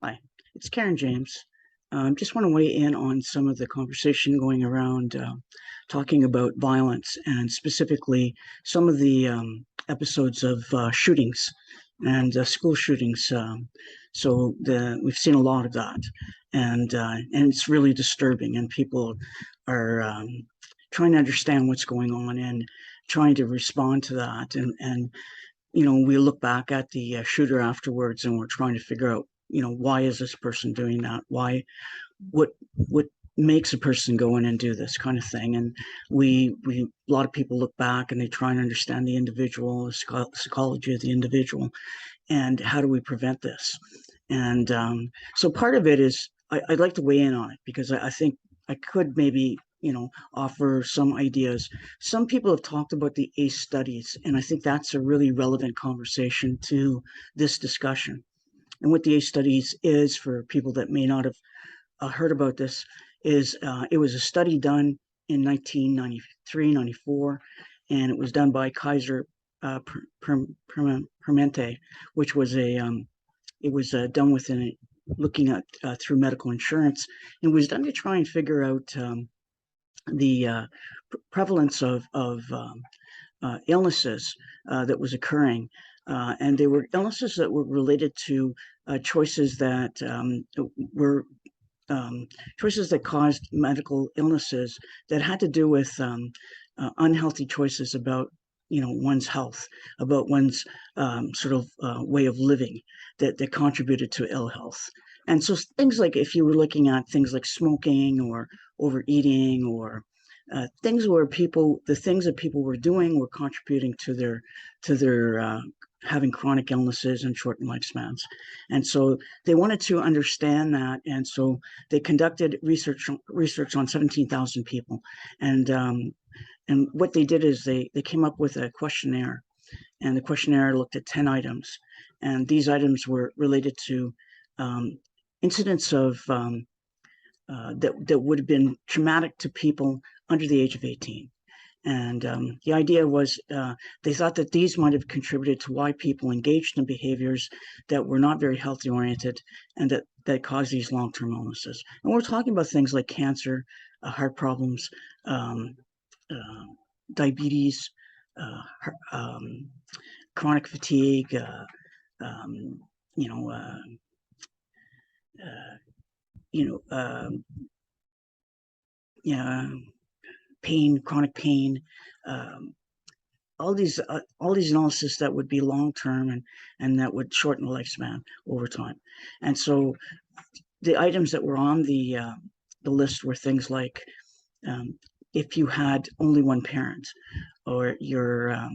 Hi, it's Karen James. Just want to weigh in on some of the conversation going around talking about violence and specifically some of the episodes of shootings and school shootings. We've seen a lot of that, and it's really disturbing. And people are trying to understand what's going on and trying to respond to that. And we look back at the shooter afterwards, and we're trying to figure out, why is this person doing that? What makes a person go in and do this kind of thing? And we a lot of people look back and they try and understand the individual, the psychology of the individual, and how do we prevent this? And so part of it is I'd like to weigh in on it because I think I could maybe offer some ideas. Some people have talked about the ACE studies, and I think that's a really relevant conversation to this discussion. And what the ACE studies is, for people that may not have heard about this, is it was a study done in 1993, 94, and it was done by Kaiser Permanente, which was it was done within looking at through medical insurance. It was done to try and figure out the prevalence of illnesses that was occurring. And they were illnesses that were related to choices that were choices that caused medical illnesses that had to do with unhealthy choices about one's health, about one's sort of way of living that contributed to ill health. And so things like, if you were looking at things like smoking or overeating or things where the things that people were doing were contributing to their having chronic illnesses and shortened lifespans. And so they wanted to understand that. And so they conducted research on 17,000 people. And what they did is they came up with a questionnaire, and the questionnaire looked at 10 items. And these items were related to incidents of that would have been traumatic to people under the age of 18. And the idea was they thought that these might have contributed to why people engaged in behaviors that were not very healthy oriented and that caused these long-term illnesses. And we're talking about things like cancer, heart problems, um, uh, diabetes, uh, um, chronic fatigue, um, you know, uh, uh, you know, yeah, pain, chronic pain, um, all these analysis that would be long term and that would shorten the lifespan over time. And so the items that were on the list were things like um, if you had only one parent, or your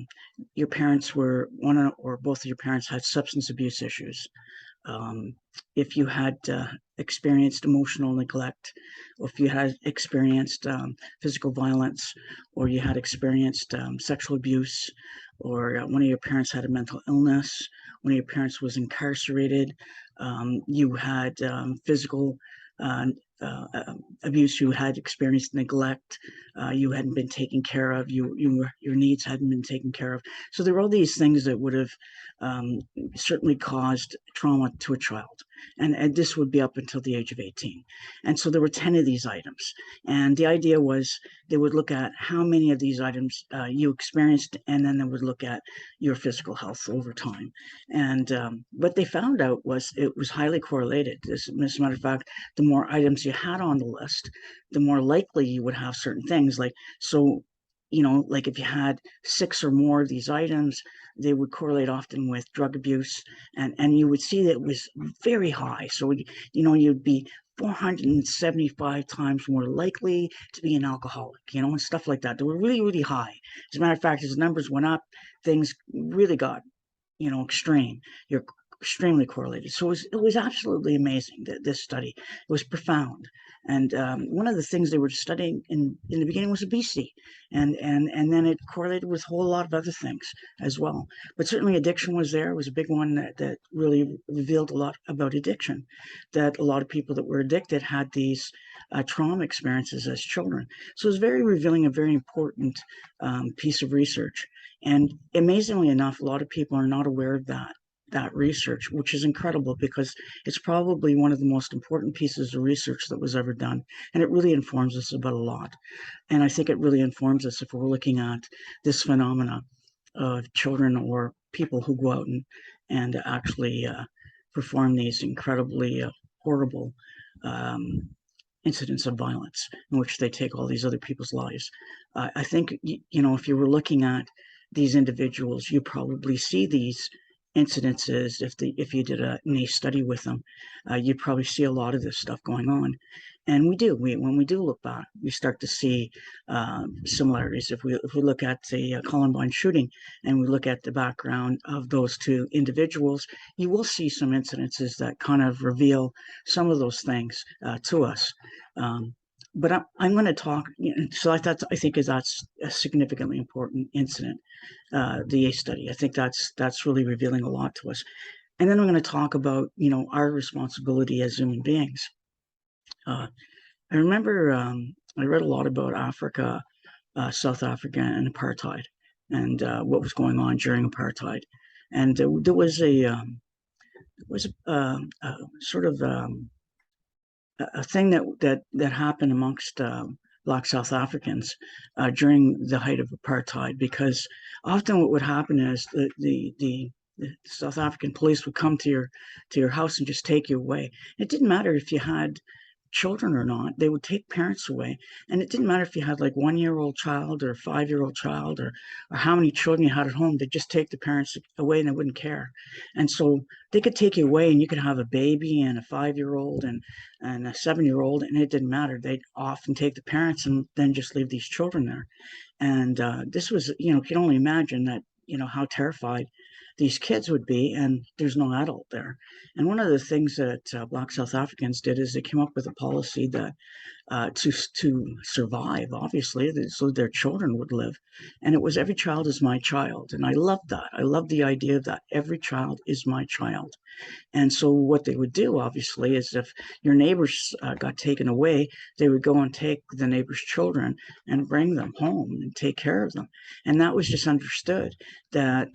parents were one or both of your parents had substance abuse issues, um, if you had experienced emotional neglect, or if you had experienced physical violence, or you had experienced sexual abuse, or one of your parents had a mental illness, one of your parents was incarcerated, you had physical uh, abuse, you had experienced neglect, you hadn't been taken care of, your needs hadn't been taken care of. So there were all these things that would have um, certainly caused trauma to a child. And this would be up until the age of 18. And so there were 10 of these items. And the idea was they would look at how many of these items you experienced, and then they would look at your physical health over time. And what they found out was it was highly correlated. As a matter of fact, the more items you had on the list, the more likely you would have certain things. Like if you had six or more of these items, they would correlate often with drug abuse, and you would see that it was very high. So you'd be 475 times more likely to be an alcoholic, and stuff like that. They were really, really high. As a matter of fact, as the numbers went up, things really got extreme. You're extremely correlated. So it was absolutely amazing, that this study. It was profound. And one of the things they were studying in the beginning was obesity, and then it correlated with a whole lot of other things as well. But certainly addiction was there. It was a big one that really revealed a lot about addiction, that a lot of people that were addicted had these trauma experiences as children. So it was very revealing, a very important piece of research. And amazingly enough, a lot of people are not aware of that that research, which is incredible because it's probably one of the most important pieces of research that was ever done. And it really informs us about a lot. And I think it really informs us if we're looking at this phenomena of children or people who go out and actually perform these incredibly horrible um, incidents of violence in which they take all these other people's lives. I think, if you were looking at these individuals, you probably see these incidences. If you did a nice study with them, you'd probably see a lot of this stuff going on. And we do. When we do look back, we start to see similarities. If we look at the Columbine shooting and we look at the background of those two individuals, you will see some incidences that kind of reveal some of those things to us. But I'm going to talk. So I think that's a significantly important incident, the ACE study. I think that's really revealing a lot to us. And then I'm going to talk about our responsibility as human beings. I remember I read a lot about Africa, South Africa, and apartheid, and what was going on during apartheid. And there was a sort of a thing that happened amongst Black South Africans during the height of apartheid, because often what would happen is the South African police would come to your house and just take you away. It didn't matter if you had children or not. They would take parents away, and it didn't matter if you had like 1-year-old child or a 5-year-old child or how many children you had at home. They'd just take the parents away and they wouldn't care. And so they could take you away and you could have a baby and a 5-year-old and a 7-year-old, and it didn't matter. They'd often take the parents and then just leave these children there. And this was, you can only imagine that, how terrified these kids would be, and there's no adult there. And one of the things that Black South Africans did is they came up with a policy that to survive, obviously, so their children would live. And it was every child is my child. And I love that. I love the idea that every child is my child. And so what they would do, obviously, is if your neighbors got taken away, they would go and take the neighbors' children and bring them home and take care of them. And that was just understood that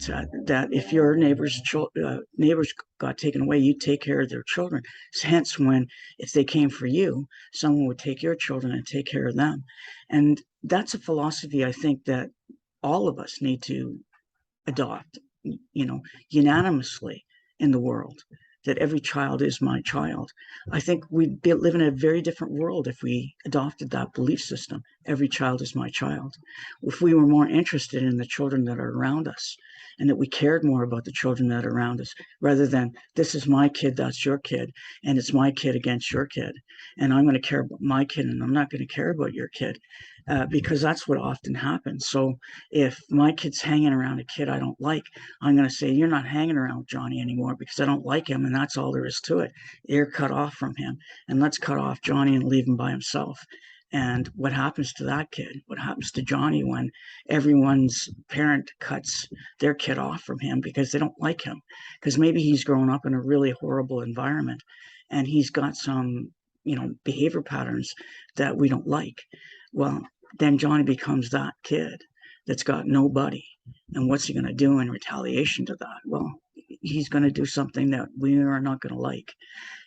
if your neighbors got taken away, you'd take care of their children. Hence, if they came for you, someone would take your children and take care of them. And that's a philosophy I think that all of us need to adopt, unanimously in the world, that every child is my child. I think we'd live in a very different world if we adopted that belief system. Every child is my child. If we were more interested in the children that are around us, and that we cared more about the children that are around us, rather than this is my kid, that's your kid, and it's my kid against your kid, and I'm going to care about my kid and I'm not going to care about your kid, because that's what often happens. So if my kid's hanging around a kid I don't like, I'm going to say, you're not hanging around Johnny anymore because I don't like him, and that's all there is to it. You're cut off from him, and let's cut off Johnny and leave him by himself. And what happens to that kid? What happens to Johnny when everyone's parent cuts their kid off from him because they don't like him? Because maybe he's grown up in a really horrible environment and he's got some, behavior patterns that we don't like. Well, then Johnny becomes that kid that's got nobody. And what's he going to do in retaliation to that? Well, he's going to do something that we are not going to like.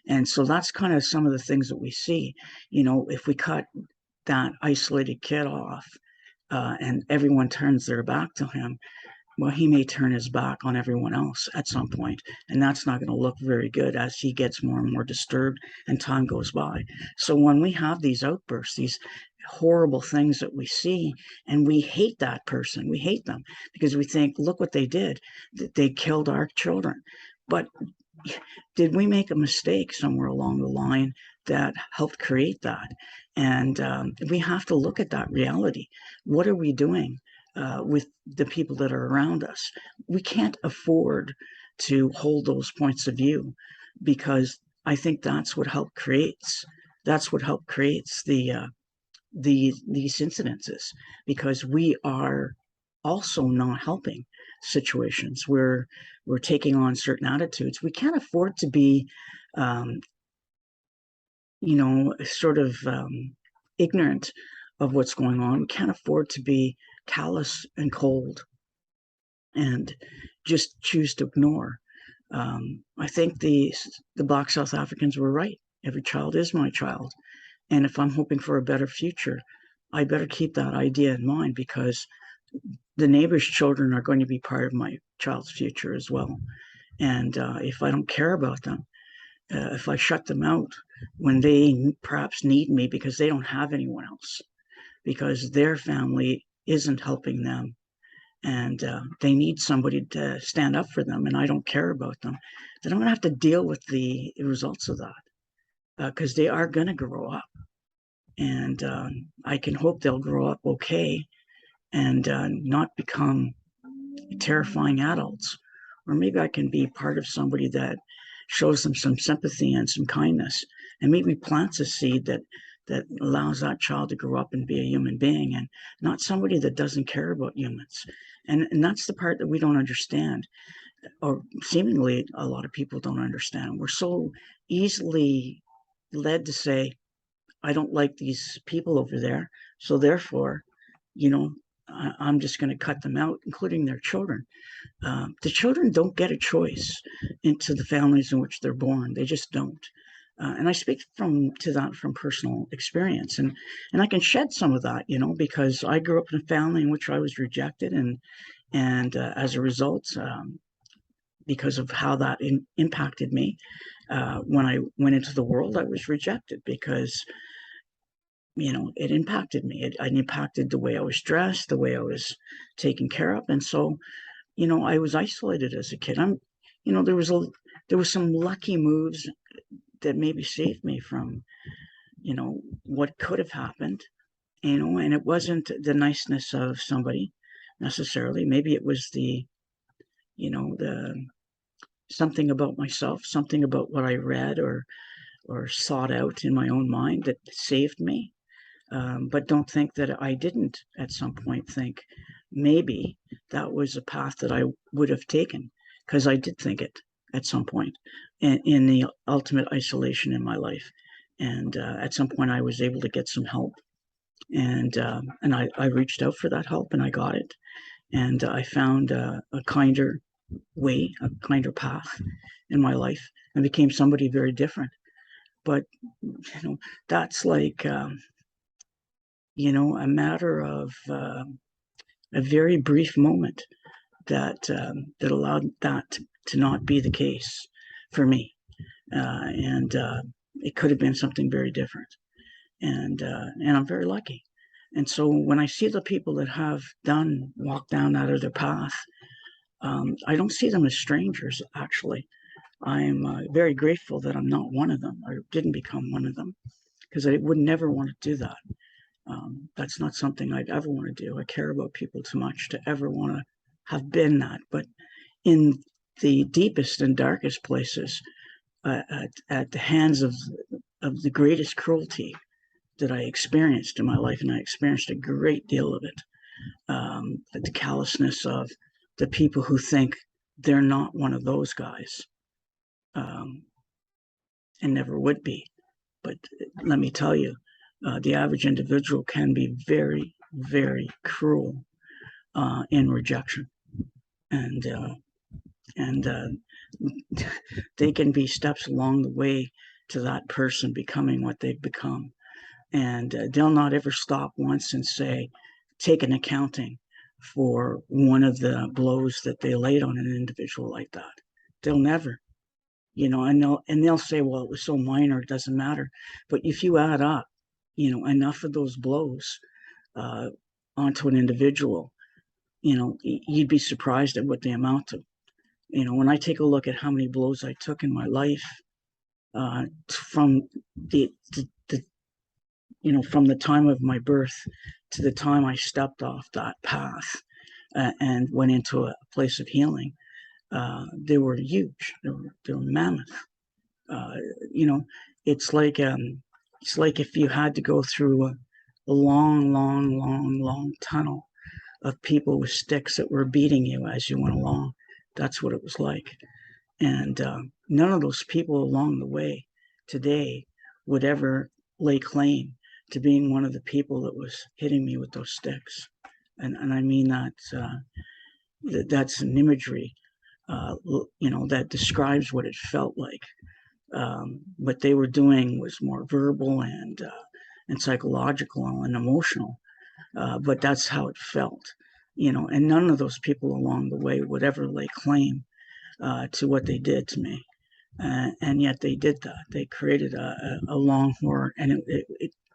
And so that's kind of some of the things that we see. If we cut that isolated kid off and everyone turns their back to him, well, he may turn his back on everyone else at some point, and that's not going to look very good as he gets more and more disturbed and time goes by. So when we have these outbursts, these horrible things that we see, and we hate that person, we hate them because we think, look what they did, they killed our children. But did we make a mistake somewhere along the line that helped create that? And we have to look at that reality. What are we doing with the people that are around us? We can't afford to hold those points of view, because I think that's what helped creates these incidences, because we are also not helping situations. We're taking on certain attitudes. We can't afford to be sort of ignorant of what's going on. We can't afford to be callous and cold and just choose to ignore I think the Black South Africans were right. Every child is my child. And if I'm hoping for a better future, I better keep that idea in mind, because the neighbor's children are going to be part of my child's future as well. And if I don't care about them, if I shut them out when they perhaps need me because they don't have anyone else, because their family isn't helping them, and they need somebody to stand up for them, and I don't care about them, then I'm going to have to deal with the results of that, because they are going to grow up. And I can hope they'll grow up okay and not become terrifying adults. Or maybe I can be part of somebody that shows them some sympathy and some kindness, and maybe plants a seed that allows that child to grow up and be a human being, and not somebody that doesn't care about humans. And that's the part that we don't understand, or seemingly a lot of people don't understand. We're so easily led to say, I don't like these people over there, so therefore, you know, I'm just going to cut them out, including their children. The children don't get a choice into the families in which they're born. They just don't. And I speak to that from personal experience, and I can shed some of that, because I grew up in a family in which I was rejected, and as a result, because of how that impacted me, when I went into the world, I was rejected because it impacted me. It impacted the way I was dressed, the way I was taken care of, and so I was isolated as a kid. There was some lucky moves that maybe saved me from what could have happened. And it wasn't the niceness of somebody necessarily. Maybe it was the something about myself, something about what I read or sought out in my own mind that saved me. But don't think that I didn't at some point think maybe that was a path that I would have taken, because I did think it at some point in the ultimate isolation in my life. And at some point I was able to get some help, and I reached out for that help, and I got it. And I found a kinder way, a kinder path in my life, and became somebody very different. But, that's like, a matter of a very brief moment that allowed that to not be the case for me, and it could have been something very different, and I'm very lucky. And so when I see the people that have walked down that other path, I don't see them as strangers. Actually, I'm very grateful that I'm not one of them, or didn't become one of them, because I would never want to do that. That's not something I'd ever want to do. I care about people too much to ever want to have been that. But in the deepest and darkest places, at the hands of the greatest cruelty that I experienced in my life, and I experienced a great deal of it, the callousness of the people who think they're not one of those guys, and never would be. But let me tell you, the average individual can be very, very cruel in rejection, and they can be steps along the way to that person becoming what they've become. And they'll not ever stop once and take an accounting for one of the blows that they laid on an individual like that. They'll never, and they'll say, well, it was so minor, it doesn't matter. But if you add up, enough of those blows onto an individual, you'd be surprised at what they amount to. When I take a look at how many blows I took in my life, from from the time of my birth to the time I stepped off that path and went into a place of healing, they were huge. They were mammoth. It's like if you had to go through a long, long, long, long tunnel of people with sticks that were beating you as you went along. That's what it was like. And none of those people along the way today would ever lay claim to being one of the people that was hitting me with those sticks. And I mean that that's an imagery that describes what it felt like. What they were doing was more verbal and psychological and emotional, but that's how it felt, and none of those people along the way would ever lay claim to what they did to me. And yet they did that. They created a long horror, and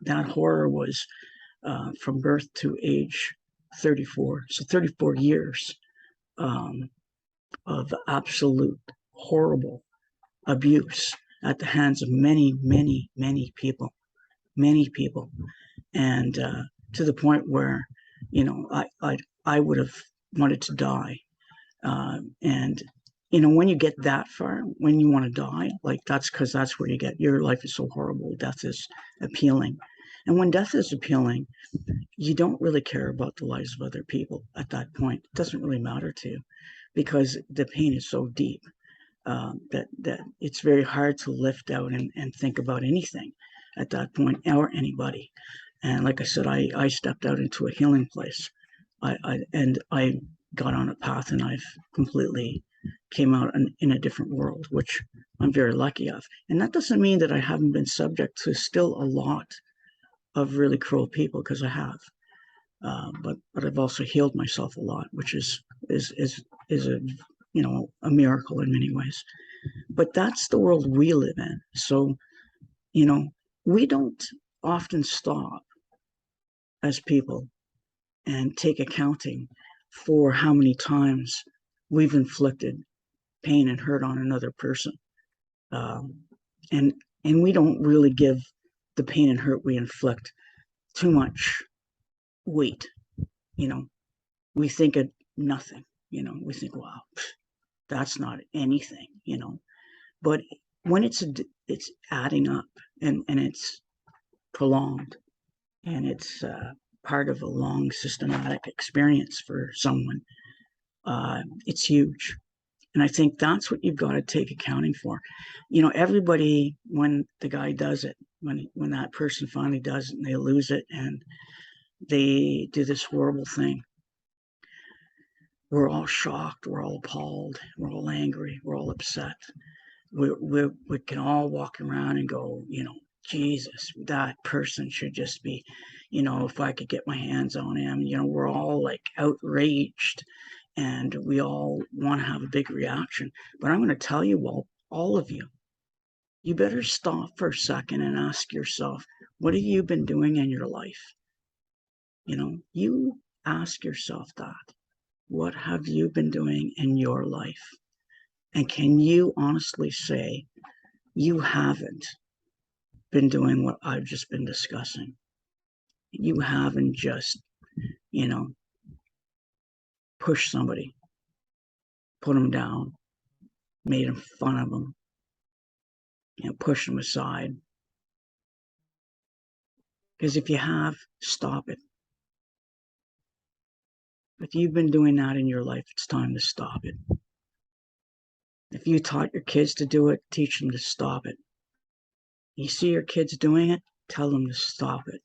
that horror was from birth to age 34. So 34 years of absolute horrible abuse at the hands of many, many, many people, and to the point where, I would have wanted to die. And when you get that far, when you want to die, like that's because that's where you get, your life is so horrible, death is appealing. And when death is appealing, you don't really care about the lives of other people at that point. It doesn't really matter to you because the pain is so deep that it's very hard to lift out and think about anything at that point, or anybody. And like I said, I stepped out into a healing place. I got on a path, and I've completely came out in a different world, which I'm very lucky of. And that doesn't mean that I haven't been subject to still a lot of really cruel people, because I have. But I've also healed myself a lot, which is a miracle in many ways. But that's the world we live in. So, we don't often stop as people and take accounting for how many times we've inflicted pain and hurt on another person. And we don't really give the pain and hurt we inflict too much weight. We think it nothing. We think, wow, that's not anything. But when it's adding up, and it's prolonged, and it's part of a long systematic experience for someone, it's huge. And I think that's what you've got to take accounting for. Everybody, when the guy does it, when that person finally does it and they lose it and they do this horrible thing, we're all shocked, we're all appalled, we're all angry, we're all upset. We can all walk around and go, Jesus, that person should just be, if I could get my hands on him, we're all like outraged, and we all want to have a big reaction. But I'm going to tell you, all of you better stop for a second and ask yourself, what have you been doing in your life? You ask yourself that. What have you been doing in your life? And can you honestly say you haven't been doing what I've just been discussing? You haven't just, pushed somebody, put them down, made fun of them, pushed them aside. Because if you have, stop it. If you've been doing that in your life, it's time to stop it. If you taught your kids to do it, teach them to stop it. You see your kids doing it, tell them to stop it.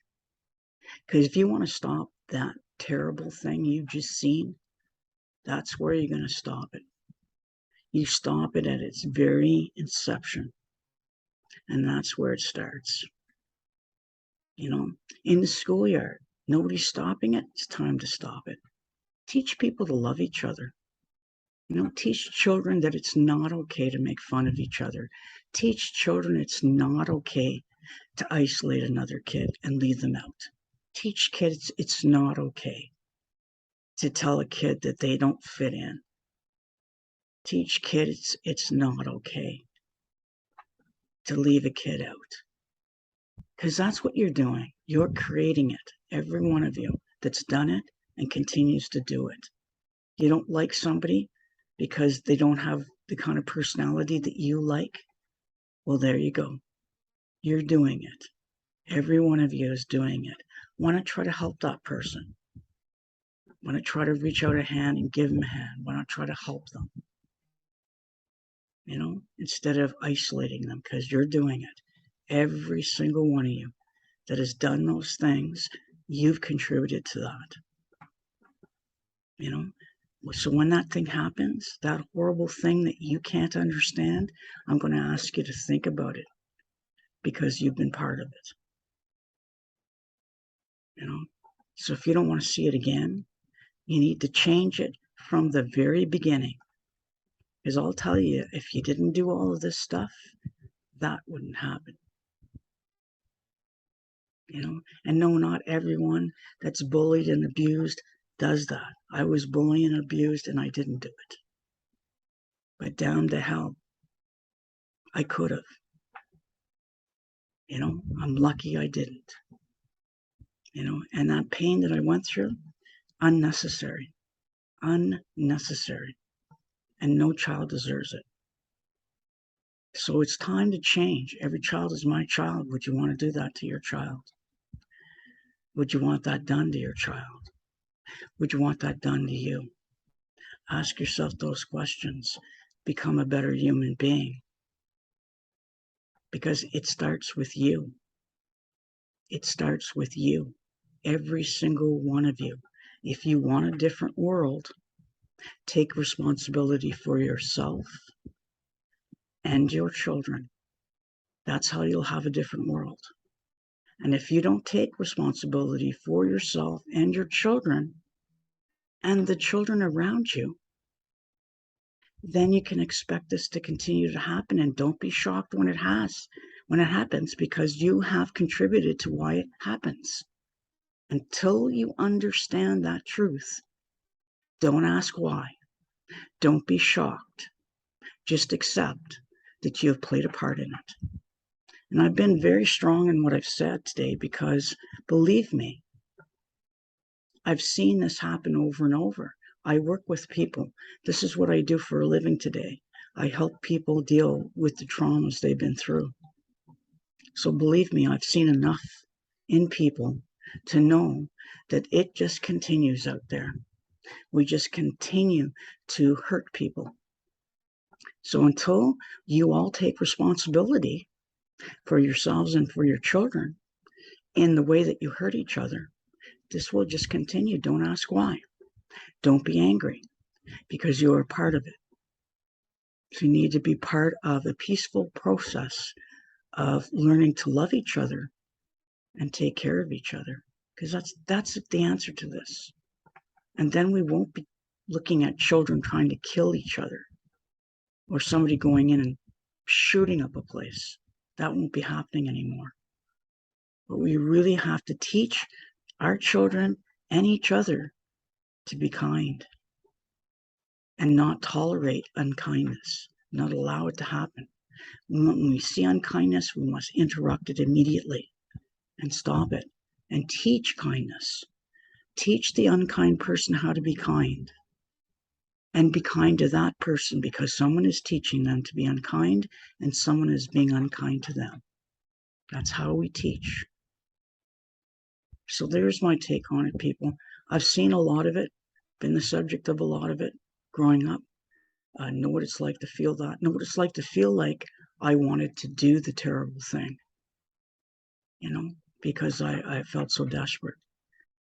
Because if you want to stop that terrible thing you've just seen, that's where you're going to stop it. You stop it at its very inception. And that's where it starts. In the schoolyard, nobody's stopping it. It's time to stop it. Teach people to love each other. Teach children that it's not okay to make fun of each other. Teach children it's not okay to isolate another kid and leave them out. Teach kids it's not okay to tell a kid that they don't fit in. Teach kids it's not okay to leave a kid out. Because that's what you're doing. You're creating it. Every one of you that's done it and continues to do it. You don't like somebody because they don't have the kind of personality that you like. Well, there you go. You're doing it. Every one of you is doing it. Want to try to help that person. Want to try to reach out a hand and give them a hand. Want to try to help them. Instead of isolating them, because you're doing it. Every single one of you that has done those things, you've contributed to that. So when that thing happens, that horrible thing that you can't understand, I'm going to ask you to think about it because you've been part of it. You know, so if you don't want to see it again, you need to change it from the very beginning. Because I'll tell you, if you didn't do all of this stuff, that wouldn't happen. You know, and no, not everyone that's bullied and abused does that. I was bullied and abused and I didn't do it. But damn to hell, I could have. You know, I'm lucky I didn't. You know, and that pain that I went through, unnecessary, unnecessary. And no child deserves it. So it's time to change. Every child is my child. Would you want to do that to your child? Would you want that done to your child? Would you want that done to you? Ask yourself those questions. Become a better human being. Because it starts with you. It starts with you. Every single one of you. If you want a different world, take responsibility for yourself and your children. That's how you'll have a different world. And if you don't take responsibility for yourself and your children and the children around you, then you can expect this to continue to happen. And don't be shocked when it happens, because you have contributed to why it happens. Until you understand that truth, don't ask why. Don't be shocked. Just accept that you have played a part in it. And I've been very strong in what I've said today because, believe me, I've seen this happen over and over. I work with people. This is what I do for a living today. I help people deal with the traumas they've been through. So believe me, I've seen enough in people to know that it just continues out there. We just continue to hurt people. So until you all take responsibility for yourselves and for your children in the way that you hurt each other, this will just continue. Don't ask why. Don't be angry, because you are part of it. So you need to be part of a peaceful process of learning to love each other and take care of each other, because that's the answer to this. And then we won't be looking at children trying to kill each other or somebody going in and shooting up a place. That won't be happening anymore. But we really have to teach our children and each other to be kind and not tolerate unkindness, not allow it to happen. When we see unkindness, we must interrupt it immediately and stop it and teach kindness. Teach the unkind person how to be kind, and be kind to that person because someone is teaching them to be unkind and someone is being unkind to them. That's how we teach. So there's my take on it, people. I've seen a lot of it, been the subject of a lot of it growing up. I know what it's like to feel that. Know what it's like to feel like I wanted to do the terrible thing, because I felt so desperate,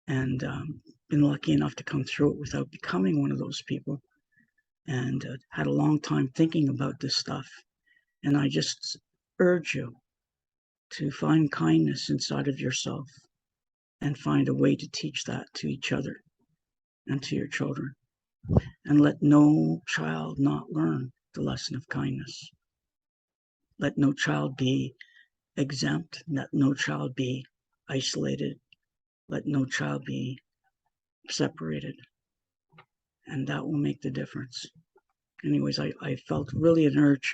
and been lucky enough to come through it without becoming one of those people, and had a long time thinking about this stuff. And I just urge you to find kindness inside of yourself and find a way to teach that to each other and to your children. And let no child not learn the lesson of kindness. Let no child be exempt. Let no child be isolated. Let no child be separated. And that will make the difference. Anyways, I felt really an urge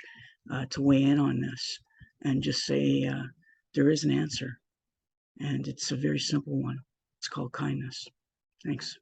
to weigh in on this and just say there is an answer. And it's a very simple one. It's called kindness. Thanks.